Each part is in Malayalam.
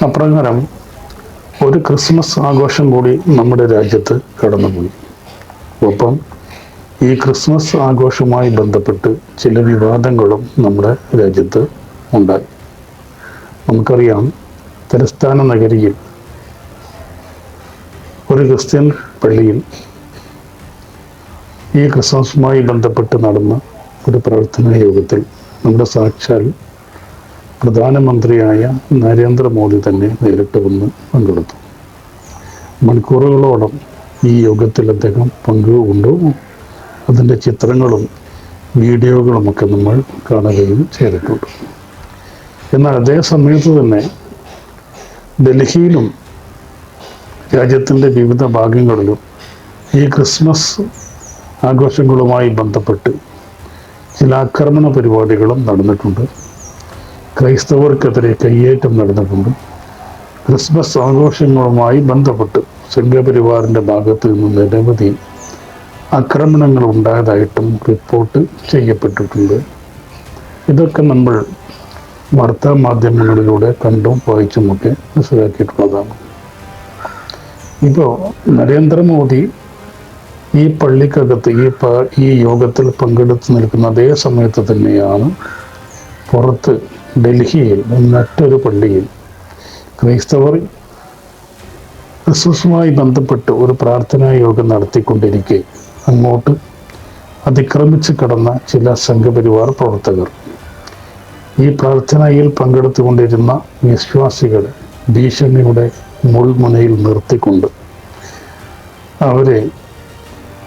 അപ്രകാരം ഒരു ക്രിസ്മസ് ആഘോഷം കൂടി നമ്മുടെ രാജ്യത്ത് കടന്നുപോയി. ഒപ്പം ഈ ക്രിസ്മസ് ആഘോഷവുമായി ബന്ധപ്പെട്ട് ചില വിവാദങ്ങളും നമ്മുടെ രാജ്യത്ത് ഉണ്ടായി. നമുക്കറിയാം, തലസ്ഥാന നഗരിയിൽ ഒരു ക്രിസ്ത്യൻ പള്ളിയിൽ ഈ ക്രിസ്മസുമായി ബന്ധപ്പെട്ട് നടന്ന ഒരു പ്രാർത്ഥനാ യോഗത്തിൽ നമ്മുടെ സാക്ഷാൽ പ്രധാനമന്ത്രിയായ നരേന്ദ്രമോദി തന്നെ നേരിട്ട് വന്ന് പങ്കെടുത്തു. മണിക്കൂറുകളോളം ഈ യോഗത്തിൽ അദ്ദേഹം പങ്കുകൊണ്ടു. അതിൻ്റെ ചിത്രങ്ങളും വീഡിയോകളുമൊക്കെ നമ്മൾ കാണുകയും ചെയ്തിട്ടുണ്ട്. എന്നാൽ അതേ സമയത്ത് തന്നെ ഡൽഹിയിലും രാജ്യത്തിൻ്റെ വിവിധ ഭാഗങ്ങളിലും ഈ ക്രിസ്മസ് ആഘോഷങ്ങളുമായി ബന്ധപ്പെട്ട് ചില ആക്രമണ പരിപാടികളും നടന്നിട്ടുണ്ട്. ക്രൈസ്തവർക്കെതിരെ കയ്യേറ്റം നടന്നിട്ടുണ്ട്. ക്രിസ്മസ് ആഘോഷങ്ങളുമായി ബന്ധപ്പെട്ട് സംഘപരിവാറിൻ്റെ ഭാഗത്ത് നിന്ന് നിരവധി ആക്രമണങ്ങൾ ഉണ്ടായതായിട്ടും റിപ്പോർട്ട് ചെയ്യപ്പെട്ടിട്ടുണ്ട്. ഇതൊക്കെ നമ്മൾ വാർത്താ മാധ്യമങ്ങളിലൂടെ കണ്ടും വായിച്ചുമൊക്കെ മനസ്സിലാക്കിയിട്ടുള്ളതാണ്. ഇപ്പോൾ നരേന്ദ്രമോദി ഈ പള്ളിക്കകത്ത് ഈ യോഗത്തിൽ പങ്കെടുത്ത് നിൽക്കുന്ന അതേ സമയത്ത് തന്നെയാണ് പുറത്ത് ഡൽഹിയിൽ മറ്റൊരു പള്ളിയിൽ ക്രൈസ്തവർ ക്രിസ്മസുമായി ബന്ധപ്പെട്ട് ഒരു പ്രാർത്ഥനാ യോഗം നടത്തിക്കൊണ്ടിരിക്കെ അങ്ങോട്ട് അതിക്രമിച്ച് കടന്ന ചില സംഘപരിവാർ പ്രവർത്തകർ ഈ പ്രാർത്ഥനയിൽ പങ്കെടുത്തുകൊണ്ടിരുന്ന വിശ്വാസികളെ ഭീഷണിയുടെ മുൾമുനയിൽ നിർത്തിക്കൊണ്ട് അവരെ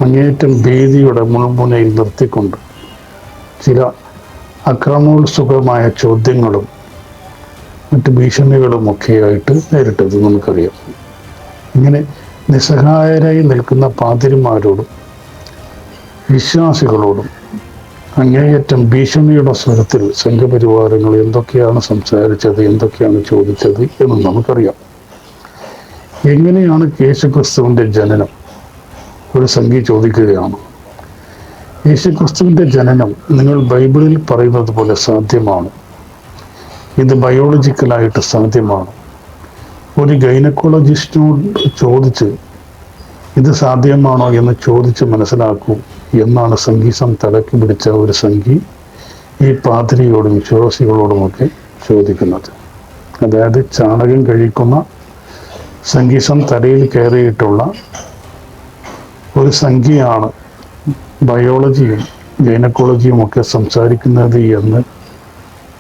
അങ്ങേയറ്റം ഭീതിയുടെ മുൾമുനയിൽ നിർത്തിക്കൊണ്ട് ചില അക്രമോത്സുകമായ ചോദ്യങ്ങളും മറ്റ് ഭീഷണികളുമൊക്കെയായിട്ട് നേരിട്ടത് നമുക്കറിയാം. ഇങ്ങനെ നിസ്സഹായരായി നിൽക്കുന്ന പാതിരിമാരോടും വിശ്വാസികളോടും അങ്ങേയറ്റം ഭീഷണിയുടെ സ്വരത്തിൽ സംഘപരിവാരങ്ങൾ എന്തൊക്കെയാണ് സംസാരിച്ചത്, എന്തൊക്കെയാണ് ചോദിച്ചത് എന്ന് നമുക്കറിയാം. എങ്ങനെയാണ് യേശുക്രിസ്തുവിൻ്റെ ജനനം? ഒരു സംഘി ചോദിക്കുകയാണ്. യേശുക്രിസ്തുവിൻ്റെ ജനനം നിങ്ങൾ ബൈബിളിൽ പറയുന്നത് പോലെ സാധ്യമാണ്? ഇത് ബയോളജിക്കലായിട്ട് സാധ്യമാണ്? ഒരു ഗൈനക്കോളജിസ്റ്റിനോട് ചോദിച്ച് ഇത് സാധ്യമാണോ എന്ന് ചോദിച്ച് മനസ്സിലാക്കൂ എന്നാണ് സംഗീസം തലക്ക് പിടിച്ച ഒരു സംഘി ഈ പാതിരിയോടും വിശ്വാസികളോടുമൊക്കെ ചോദിക്കുന്നത്. അതായത് ചാണകം കഴിക്കുന്ന സംഗീസം തലയിൽ കയറിയിട്ടുള്ള ഒരു സംഖ്യയാണ് ബയോളജിയും ഗൈനക്കോളജിയും ഒക്കെ സംസാരിക്കുന്നത് എന്ന്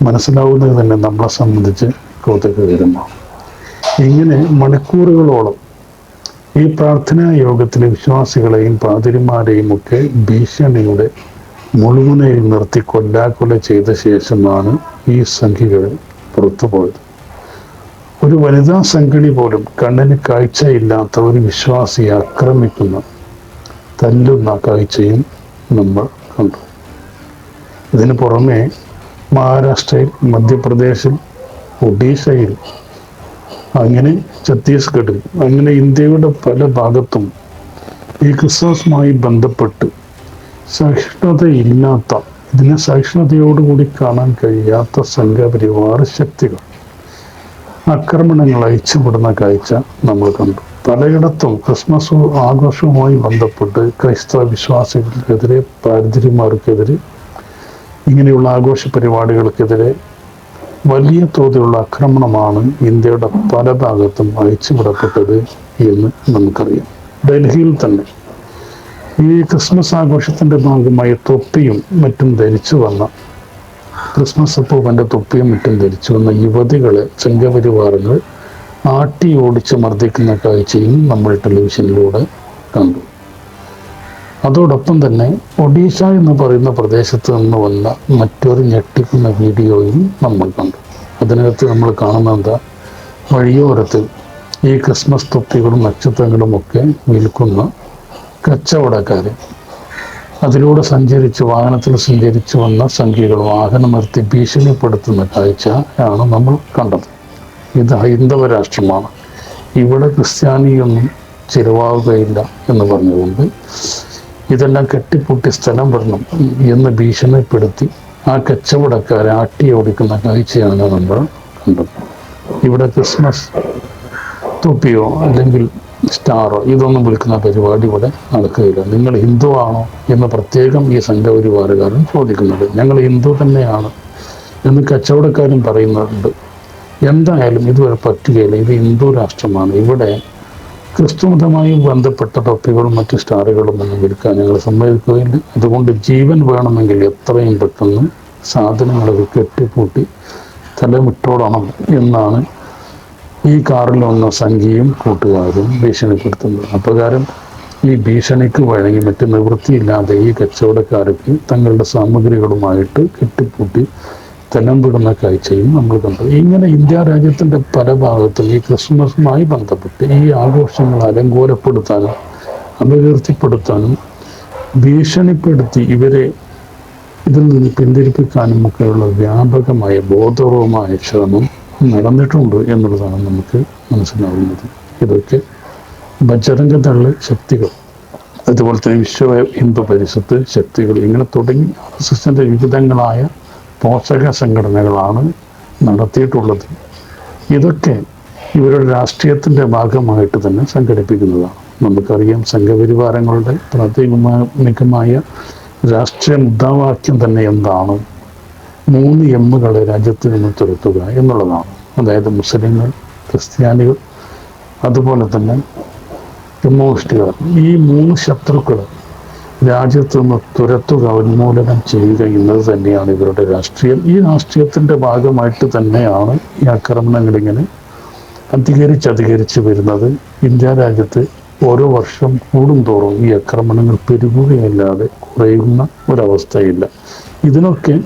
മനസ്സിലാവുന്നത് തന്നെ നമ്മളെ സംബന്ധിച്ച് കൗതുകകരമാണ്. ഇങ്ങനെ മണിക്കൂറുകളോളം ഈ പ്രാർത്ഥനാ യോഗത്തിലെ വിശ്വാസികളെയും പാതിരിമാരെയും ഒക്കെ ഭീഷണിയുടെ മുൾമുനയിൽ നിർത്തി കൊല്ലാക്കൊല ചെയ്ത ശേഷമാണ് ഈ സംഖ്യകൾ പുറത്തുപോയത്. ഒരു വനിതാ സംഘടന പോലും കണ്ണിന് കാഴ്ചയില്ലാത്ത ഒരു വിശ്വാസിയെ ആക്രമിക്കുന്ന തല്ലുന്ന കാഴ്ചയും നമ്മൾ കണ്ടു. ഇതിന് പുറമെ മഹാരാഷ്ട്രയിൽ, മധ്യപ്രദേശിൽ, ഒഡീഷയിൽ, അങ്ങനെ ഛത്തീസ്ഗഡിൽ, അങ്ങനെ ഇന്ത്യയുടെ പല ഭാഗത്തും ഈ ക്രിസ്മസുമായി ബന്ധപ്പെട്ട് സഹിഷ്ണുതയില്ലാത്ത, ഇതിനെ സഹിഷ്ണുതയോടുകൂടി കാണാൻ കഴിയാത്ത സംഘപരിവാർ ശക്തികൾ ആക്രമണങ്ങൾ അയച്ചുവിടുന്ന കാഴ്ച നമ്മൾ കണ്ടു. പലയിടത്തും ക്രിസ്മസ് ആഘോഷവുമായി ബന്ധപ്പെട്ട് ക്രൈസ്തവ വിശ്വാസികൾക്കെതിരെ, പാതിരിമാർക്കെതിരെ, ഇങ്ങനെയുള്ള ആഘോഷ പരിപാടികൾക്കെതിരെ വലിയ തോതിലുള്ള ആക്രമണമാണ് ഇന്ത്യയുടെ പല ഭാഗത്തും അയച്ചുവിടപ്പെട്ടത് എന്ന് നമുക്കറിയാം. ഡൽഹിയിൽ തന്നെ ഈ ക്രിസ്മസ് ആഘോഷത്തിൻ്റെ ഭാഗമായി തൊപ്പിയും മറ്റും ധരിച്ചു വന്ന, ക്രിസ്മസ് അപ്പൂപ്പൻ്റെ തൊപ്പിയും മറ്റും ധരിച്ചു വന്ന യുവതികളെ സംഘപരിവാരങ്ങൾ ആട്ടി ഓടിച്ച് മർദ്ദിക്കുന്ന കാഴ്ചയും നമ്മൾ ടെലിവിഷനിലൂടെ കണ്ടു. അതോടൊപ്പം തന്നെ ഒഡീഷ എന്ന് പറയുന്ന പ്രദേശത്ത് നിന്ന് വന്ന മറ്റൊരു ഞെട്ടിക്കുന്ന വീഡിയോയും നമ്മൾ കണ്ടു. അതിനകത്ത് നമ്മൾ കാണുന്നത് എന്താ? വഴിയോരത്ത് ഈ ക്രിസ്മസ് തൊപ്പികളും നക്ഷത്രങ്ങളും ഒക്കെ വിൽക്കുന്ന കച്ചവടക്കാർ, അതിലൂടെ വാഹനത്തിൽ സഞ്ചരിച്ചു വന്ന സംഖ്യകൾ വാഹനം നിർത്തി ഭീഷണിപ്പെടുത്തുന്ന കാഴ്ച ആണ് നമ്മൾ കണ്ടത്. ഇത് ഹൈന്ദവ രാഷ്ട്രമാണ്, ഇവിടെ ക്രിസ്ത്യാനിയൊന്നും ചിലവാകുകയില്ല എന്ന് പറഞ്ഞുകൊണ്ട് ഇതെല്ലാം കെട്ടിപ്പൊട്ടി സ്ഥലം വരണം എന്ന് ഭീഷണിപ്പെടുത്തി ആ കച്ചവടക്കാരെ ആട്ടി ഓടിക്കുന്ന കാഴ്ചയാണ് നമ്മൾ കണ്ടത്. ഇവിടെ ക്രിസ്മസ് തൊപ്പിയോ അല്ലെങ്കിൽ സ്റ്റാറോ ഇതൊന്നും വിൽക്കുന്ന പരിപാടി ഇവിടെ നടക്കുകയില്ല. നിങ്ങൾ ഹിന്ദു ആണോ എന്ന് പ്രത്യേകം ഈ സംഘപരിവാറുകാരൻ ചോദിക്കുന്നുണ്ട്. ഞങ്ങൾ ഹിന്ദു തന്നെയാണ് എന്ന് കച്ചവടക്കാരും പറയുന്നുണ്ട്. എന്തായാലും ഇതുവരെ പറ്റുകയില്ല. ഇത് ഹിന്ദു രാഷ്ട്രമാണ്. ഇവിടെ ക്രിസ്തുമതമായി ബന്ധപ്പെട്ട തൊപ്പികളും മറ്റ് സ്റ്റാറുകളും ഒന്നും വിൽക്കാൻ ഞങ്ങൾ സമ്മതിക്കുകയില്ല. അതുകൊണ്ട് ജീവൻ വേണമെങ്കിൽ എത്രയും പെട്ടെന്ന് സാധനങ്ങളൊക്കെ കെട്ടിപ്പൂട്ടി തലമിട്ടോടണം എന്നാണ് ഈ കാറിൽ വന്ന സംഖ്യയും കൂട്ടുകാരും ഭീഷണിപ്പെടുത്തുന്നത്. അപ്രകാരം ഈ ഭീഷണിക്ക് വഴങ്ങി മറ്റ് നിവൃത്തിയില്ലാതെ ഈ കച്ചവടക്കാർക്ക് തങ്ങളുടെ സാമഗ്രികളുമായിട്ട് കെട്ടിപ്പൂട്ടി തലംപിടുന്ന കാഴ്ചയും നമ്മൾ കണ്ടു. ഇങ്ങനെ ഇന്ത്യ രാജ്യത്തിൻ്റെ പല ഭാഗത്തും ഈ ക്രിസ്മസുമായി ബന്ധപ്പെട്ട് ഈ ആഘോഷങ്ങൾ അലങ്കോലപ്പെടുത്താനും അപകീർത്തിപ്പെടുത്താനും ഭീഷണിപ്പെടുത്തി ഇവരെ ഇതിൽ നിന്ന് പിന്തിരിപ്പിക്കാനും ഒക്കെയുള്ള വ്യാപകമായ ബോധപൂർവമായ ശ്രമം നടന്നിട്ടുണ്ട് എന്നുള്ളതാണ് നമുക്ക് മനസ്സിലാവുന്നത്. ഇതൊക്കെ ബജരംഗദള് ശക്തികൾ, അതുപോലെ തന്നെ വിശ്വ ഹിന്ദു പരിഷത്ത് ശക്തികൾ, ഇങ്ങനെ തുടങ്ങി RSSന്റെ വിവിധങ്ങളായ പോഷക സംഘടനകളാണ് നടത്തിയിട്ടുള്ളത്. ഇതൊക്കെ ഇവരുടെ രാഷ്ട്രീയത്തിൻ്റെ ഭാഗമായിട്ട് തന്നെ സംഘടിപ്പിക്കുന്നതാണ്. നമുക്കറിയാം സംഘപരിവാരങ്ങളുടെ പ്രാഥമികമായ രാഷ്ട്രീയ മുദ്രാവാക്യം തന്നെ എന്താണ്? 3 എമ്മുകളെ രാജ്യത്ത് നിന്ന് തുരത്തുക എന്നുള്ളതാണ്. അതായത് മുസ്ലിങ്ങൾ, ക്രിസ്ത്യാനികൾ, അതുപോലെ തന്നെ കമ്മ്യൂണിസ്റ്റുകാർ. ഈ 3 ശത്രുക്കൾ രാജ്യത്ത് നിന്ന് തുരത്തുക, ഉന്മൂലനം ചെയ്യുക എന്നത് തന്നെയാണ് ഇവരുടെ രാഷ്ട്രീയം. ഈ രാഷ്ട്രീയത്തിൻ്റെ ഭാഗമായിട്ട് തന്നെയാണ് ഈ ആക്രമണങ്ങളിങ്ങനെ അധികരിച്ച് വരുന്നത്. ഇന്ത്യ രാജ്യത്ത് ഓരോ വർഷം കൂടുന്തോറും ഈ ആക്രമണങ്ങൾ പെരുകുകയല്ലാതെ കുറയുന്ന ഒരവസ്ഥയില്ല. ഇതിനൊക്കെ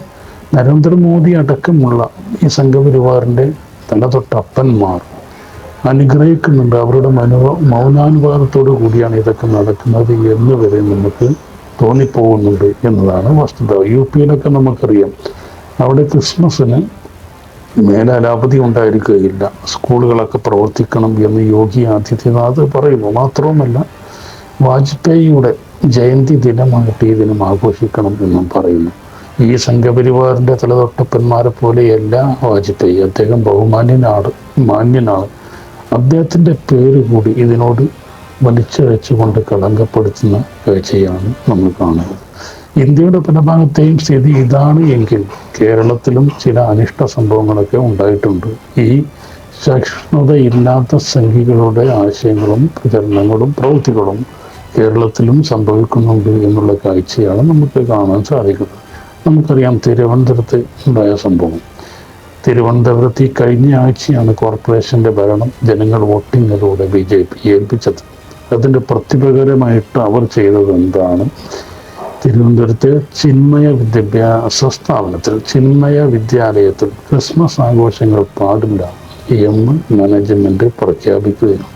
നരേന്ദ്രമോദി അടക്കമുള്ള ഈ സംഘപരിവാറിൻ്റെ തലതൊട്ടപ്പന്മാർ അനുഗ്രഹിക്കുന്നുണ്ട്. അവരുടെ മൗനാനുവാദത്തോടു കൂടിയാണ് ഇതൊക്കെ നടക്കുന്നത് എന്ന് വരെ നമുക്ക് തോന്നിപ്പോകുന്നുണ്ട് എന്നതാണ് വസ്തുത. UP-യിലൊക്കെ നമുക്കറിയാം, അവിടെ ക്രിസ്മസിന് മേലാലാപതി ഉണ്ടായിരിക്കുകയില്ല, സ്കൂളുകളൊക്കെ പ്രവർത്തിക്കണം എന്ന് യോഗി ആദിത്യനാഥ് പറയുന്നു. മാത്രവുമല്ല, വാജ്പേയിയുടെ ജയന്തി ദിനമായിട്ട് ഈ ദിനം ആഘോഷിക്കണം എന്നും പറയുന്നു. ഈ സംഘപരിവാറിൻ്റെ തലതൊട്ടപ്പന്മാരെ പോലെയല്ല വാജ്പേയി. അദ്ദേഹം മാന്യനാണ്. അദ്ദേഹത്തിൻ്റെ പേര് കൂടി ഇതിനോട് വലിച്ചഴച്ചുകൊണ്ട് കളങ്കപ്പെടുത്തുന്ന കാഴ്ചയാണ് നമ്മൾ കാണുന്നത്. ഇന്ത്യയുടെ പല ഭാഗത്തെയും സ്ഥിതി ഇതാണ് എങ്കിൽ കേരളത്തിലും ചില അനിഷ്ട സംഭവങ്ങളൊക്കെ ഉണ്ടായിട്ടുണ്ട്. ഈ സഹിഷ്ണുതയില്ലാത്ത സംഘികളുടെ ആശയങ്ങളും പ്രചരണങ്ങളും പ്രവൃത്തികളും കേരളത്തിലും സംഭവിക്കുന്നുണ്ട് എന്നുള്ള കാഴ്ചയാണ് നമുക്ക് കാണാൻ സാധിക്കുന്നത്. നമുക്കറിയാം തിരുവനന്തപുരത്ത് ഉണ്ടായ സംഭവം. തിരുവനന്തപുരത്ത് ഈ കഴിഞ്ഞ ആഴ്ചയാണ് കോർപ്പറേഷൻ്റെ ഭരണം ജനങ്ങൾ വോട്ടിങ്ങിലൂടെ BJP ഏൽപ്പിച്ചത്. അതിൻ്റെ പ്രതിപകരമായിട്ട് അവർ ചെയ്തത് എന്താണ്? തിരുവനന്തപുരത്തെ ചിന്മയ വിദ്യാലയത്തിൽ ക്രിസ്മസ് ആഘോഷങ്ങൾ പാടില്ല എന്ന് മാനേജ്മെൻറ്റ് പ്രഖ്യാപിക്കുകയാണ്.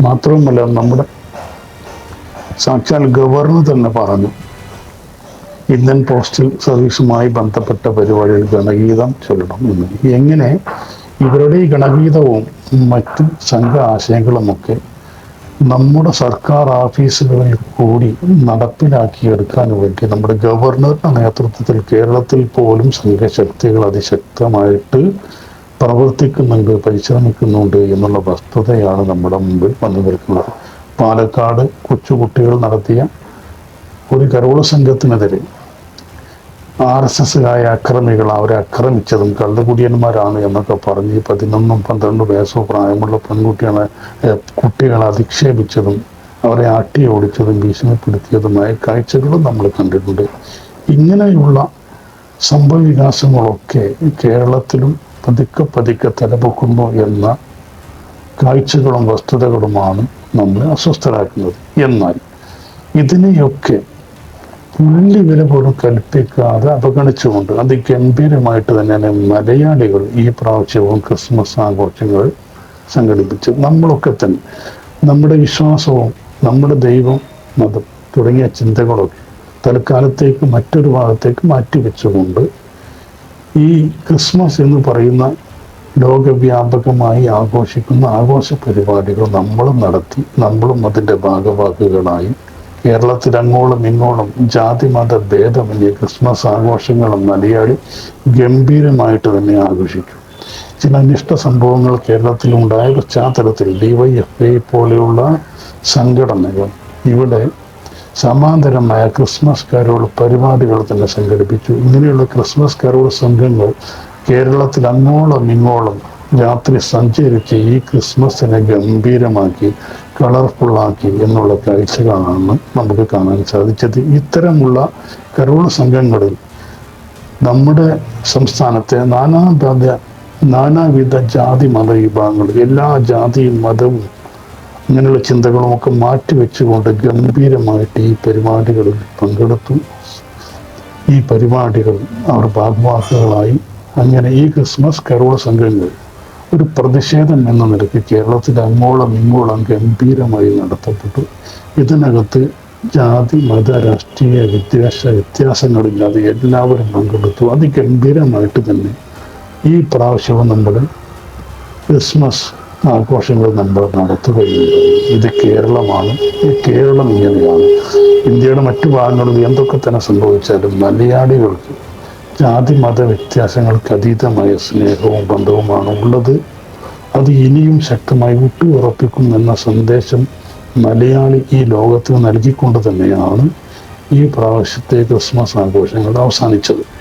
മാത്രവുമല്ല, നമ്മുടെ സാക്ഷാൽ ഗവർണർ തന്നെ പറഞ്ഞു, ഇന്ത്യൻ പോസ്റ്റൽ സർവീസുമായി ബന്ധപ്പെട്ട പരിപാടികൾ ഗണഗീതം ചൊല്ലണം എന്ന്. എങ്ങനെ ഇവരുടെ ഈ ഗണഗീതവും മറ്റു സംഘ ആശയങ്ങളുമൊക്കെ നമ്മുടെ സർക്കാർ ഓഫീസുകളിൽ കൂടി നടപ്പിലാക്കിയെടുക്കാൻ വേണ്ടി നമ്മുടെ ഗവർണറുടെ നേതൃത്വത്തിൽ കേരളത്തിൽ പോലും സംഘശക്തികൾ അതിശക്തമായിട്ട് പ്രവർത്തിക്കുന്നുണ്ട്, പരിശ്രമിക്കുന്നുണ്ട് എന്നുള്ള വസ്തുതയാണ് നമ്മുടെ മുമ്പിൽ വന്നു നിൽക്കുന്നത്. പാലക്കാട് കൊച്ചുകുട്ടികൾ നടത്തിയ ഒരു കരോള സംഘത്തിനെതിരെ RSSകായ അക്രമികൾ അവരെ ആക്രമിച്ചതും കള്ളുകുടിയന്മാരാണ് എന്നൊക്കെ പറഞ്ഞ് 11-12 വയസ്സോ പ്രായമുള്ള കുട്ടികളെ അധിക്ഷേപിച്ചതും അവരെ ആട്ടി ഓടിച്ചതും ഭീഷണിപ്പെടുത്തിയതുമായ കാഴ്ചകളും നമ്മൾ കണ്ടിട്ടുണ്ട്. ഇങ്ങനെയുള്ള സംഭവ വികാസങ്ങളൊക്കെ കേരളത്തിലും പതുക്കെ തലപൊക്കുന്നു എന്ന കാഴ്ചകളും വസ്തുതകളുമാണ് നമ്മളെ അസ്വസ്ഥരാക്കുന്നത്. എന്നാൽ ഇതിനെയൊക്കെ പുള്ളി വില പോലും കൽപ്പിക്കാതെ അവഗണിച്ചുകൊണ്ട് അതിഗംഭീരമായിട്ട് തന്നെയാണ് മലയാളികൾ ഈ പ്രാവശ്യവും ക്രിസ്മസ് ആഘോഷങ്ങൾ സംഘടിപ്പിച്ചു. നമ്മളൊക്കെ തന്നെ നമ്മുടെ വിശ്വാസവും നമ്മുടെ ദൈവം, മതം തുടങ്ങിയ ചിന്തകളൊക്കെ തൽക്കാലത്തേക്ക് മറ്റൊരു ഭാഗത്തേക്ക് മാറ്റിവെച്ചുകൊണ്ട് ഈ ക്രിസ്മസ് എന്ന് പറയുന്ന ലോകവ്യാപകമായി ആഘോഷിക്കുന്ന ആഘോഷ പരിപാടികൾ നമ്മളും നടത്തി, നമ്മളും അതിൻ്റെ ഭാഗവാക്കുകളായി കേരളത്തിൽ അങ്ങോളം ഇങ്ങോളം ജാതി മത ഭേദമന്യേ ക്രിസ്മസ് ആഘോഷങ്ങളും മലയാളി ഗംഭീരമായിട്ട് തന്നെ ആഘോഷിക്കും. ചില അനിഷ്ട സംഭവങ്ങൾ കേരളത്തിലുണ്ടായ പശ്ചാത്തലത്തിൽ DYFI പോലെയുള്ള സംഘടനകൾ ഇവിടെ സമാന്തരമായ ക്രിസ്മസ് കരോൾ പരിപാടികൾ തന്നെ സംഘടിപ്പിച്ചു. ഇങ്ങനെയുള്ള ക്രിസ്മസ് കരോൾ സംഘങ്ങൾ കേരളത്തിൽ അങ്ങോളം ഇങ്ങോളം രാത്രി സഞ്ചരിച്ച് ഈ ക്രിസ്മസിനെ ഗംഭീരമാക്കി കളർഫുള്ളാക്കി എന്നുള്ള കാഴ്ചകളാണ് നമുക്ക് കാണാൻ സാധിച്ചത്. ഇത്തരമുള്ള കരോൾ സംഘങ്ങളിൽ നമ്മുടെ സംസ്ഥാനത്തെ നാനാവിധ ജാതി മത വിഭാഗങ്ങൾ, എല്ലാ ജാതിയും മതവും ഇങ്ങനെയുള്ള ചിന്തകളുമൊക്കെ മാറ്റിവെച്ചുകൊണ്ട് ഗംഭീരമായിട്ട് ഈ പരിപാടികളിൽ പങ്കെടുത്തു. ഈ പരിപാടികൾ അവർ ഭാഗവാക്കുകളായി. അങ്ങനെ ഈ ക്രിസ്മസ് കരോൾ സംഘങ്ങൾ ഒരു പ്രതിഷേധം എന്ന നിലയ്ക്ക് കേരളത്തിൽ അങ്ങോളം ഇങ്ങോളം ഗംഭീരമായി നടത്തപ്പെട്ടു. ഇതിനകത്ത് ജാതി മത രാഷ്ട്രീയ വ്യത്യാസങ്ങളില്ലാതെ എല്ലാവരും പങ്കെടുത്തു. അതിഗംഭീരമായിട്ട് തന്നെ ഈ പ്രാവശ്യവും നമ്മുടെ ക്രിസ്മസ് ആഘോഷങ്ങൾ നമ്മൾ നടത്തുകയുണ്ടായി. ഇത് കേരളമാണ്. ഈ കേരളം ഇങ്ങനെയാണ്. ഇന്ത്യയുടെ മറ്റു ഭാഗങ്ങളിൽ എന്തൊക്കെ തന്നെ സംഭവിച്ചാലും മലയാളികൾക്ക് ജാതി മത വ്യത്യാസങ്ങൾക്ക് അതീതമായ സ്നേഹവും ബന്ധവുമാണ് ഉള്ളത്. അത് ഇനിയും ശക്തമായി ഊട്ടിയുറപ്പിക്കുമെന്ന സന്ദേശം മലയാളി ഈ ലോകത്തിന് നൽകിക്കൊണ്ട് തന്നെയാണ് ഈ പ്രാവശ്യത്തെ ക്രിസ്മസ് ആഘോഷങ്ങൾ അവസാനിച്ചത്.